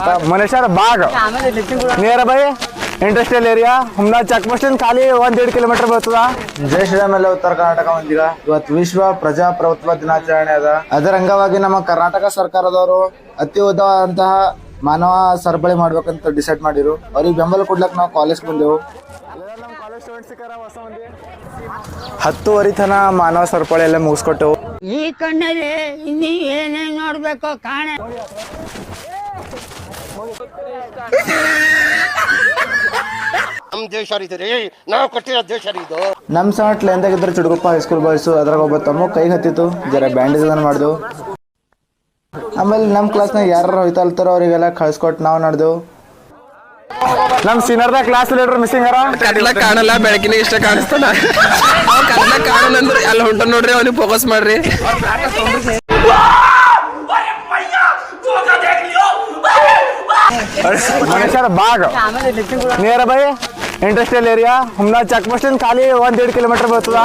आता Maneshwar Bagh nearby industrial area Humna check post ಖಾಲಿ 1.5 kilometre ಬರ್ತದ. ಜೈ ಶ್ರೀರಾಮ್ ಎಲ್ಲ ಉತ್ತರ ಕರ್ನಾಟಕ ಮಂದಿಗ ಇವತ್ತು ವಿಶ್ವ ಪ್ರಜಾಪ್ರಭುತ್ವ ದಿನಾಚರಣೆ ಅದ. ಅದರ ಅಂಗವಾಗಿ ನಮ್ಮ ಕರ್ನಾಟಕ ಸರ್ಕಾರದವರು ಅತ್ಯುನ್ನತವಾದಂತಹ ಮಾನವ ಸರಪಳಿ ಮಾಡ್ಬೇಕಂತ ಡಿಸೈಡ್ ಮಾಡಿರು. ಅವ್ರಿಗೆ ಬೆಂಬಲ ಕೊಡ್ಲಕ್ ನಾವು ಕಾಲೇಜ್ ಬಂದೆವು. 10 ತನ ಮಾನವ ಸರಪಳಿ ಎಲ್ಲ ಮುಗಿಸ್ಕೊಟ್ಟೆವು. ಈ ಕಣ್ಣಲ್ಲಿ ಇನ್ನೀ ಏನೇನ್ ನೋಡ್ಬೇಕು ಕಾಣ. ನಮ್ಮ ದೇಶ ರೀ ನಾವು ಕಟ್ಟಿರೋ ದೇಶ ಇದು. ನಮ್ಮ ಸಣ್ಣ ಲೆಂದಾಗಿದ್ರು ಚುಡುಗಪ್ಪ ಹೈಸ್ಕೂಲ್ ಬಾಯ್ಸು. ಅದ್ರಾಗ ಒಬ್ಬ ತಮ್ಮ ಕೈ ಹತ್ತಿತ್ತು, ಜರ ಬ್ಯಾಂಡೇಜ್ ಅದನ್ನ ಮಾಡ್ದೆವು. ಆಮೇಲೆ ನಮ್ಮ ಕ್ಲಾಸ್ನಾಗ ಯಾರು ಹೋಯ್ತಾಲ್ತಾರೋ ಅವರಿಗೆಲ್ಲ ಕಳ್ಸ್ಕೊಟ್ಟು ನಾವು ನಡೆದೆವು. ನಮ್ಮ ಸೀನಿಯರ್ದಾಗ ಕ್ಲಾಸ್ ಲೀಡರ್ ಮಿಸ್ಸಿಂಗ್ ಅರ. ಕಡ್ಲ ಕಾಣಲ್ಲ, ಬೆಳಕಿನ ಇಷ್ಟ ಕಾಣಿಸ್ತಾನ. ಕಡ್ಲ ಕಾಣಲ್ಲ ಅಂದ್ರೆ ಅಲ್ಲಿ ಹೊಂಟ ನೋಡ್ರಿ, ಅವನಿಗೆ ಫೋಕಸ್ ಮಾಡ್ರಿ. Maneshwar Bagh nearby industrial area Humna check post ಖಾಲಿ 1.5 ಕಿಲೋಮೀಟರ್ ಬರ್ತದ.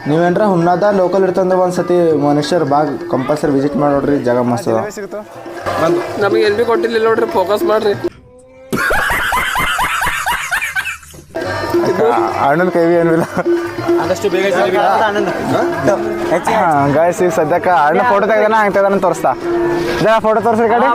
ನೀವೇನ್ರ ಹುಮ್ನಾದ ಲೋಕಲ್ ಇರ್ತಂದ್ರೆ ಒಂದ್ಸತಿ ಮನೇಶ್ವರ ಬಾಗ್ ಕಂಪಲ್ಸರಿ ವಿಸಿಟ್ ಮಾಡಿ ನೋಡ್ರಿ, ಜಾಗ ಮಸ್ತ್ ಅದ. ನಮಗೆ ಎಲ್ಲಿ ಕೊಟ್ಟಿಲ್ಲ ನೋಡ್ರಿ, ಫೋಕಸ್ ಮಾಡ್ರಿ. ಅಣ್ಣನ ಕೈವಿ ಏನಿಲ್ಲ ಆದಷ್ಟು ಬೇಗ ಗಾಯ್ಸ್. ಈಗ ಸದ್ಯಕ್ಕೆ ಅಣ್ಣ ಫೋಟೋ ತೆಗ್ದಾನ ಹಂಗೆ ತೆಗ್ದಾನ ತೋರಿಸ್ತಾ. ಜನ ಫೋಟೋ ತೋರಿಸ್ರಿ ಕಡೆ.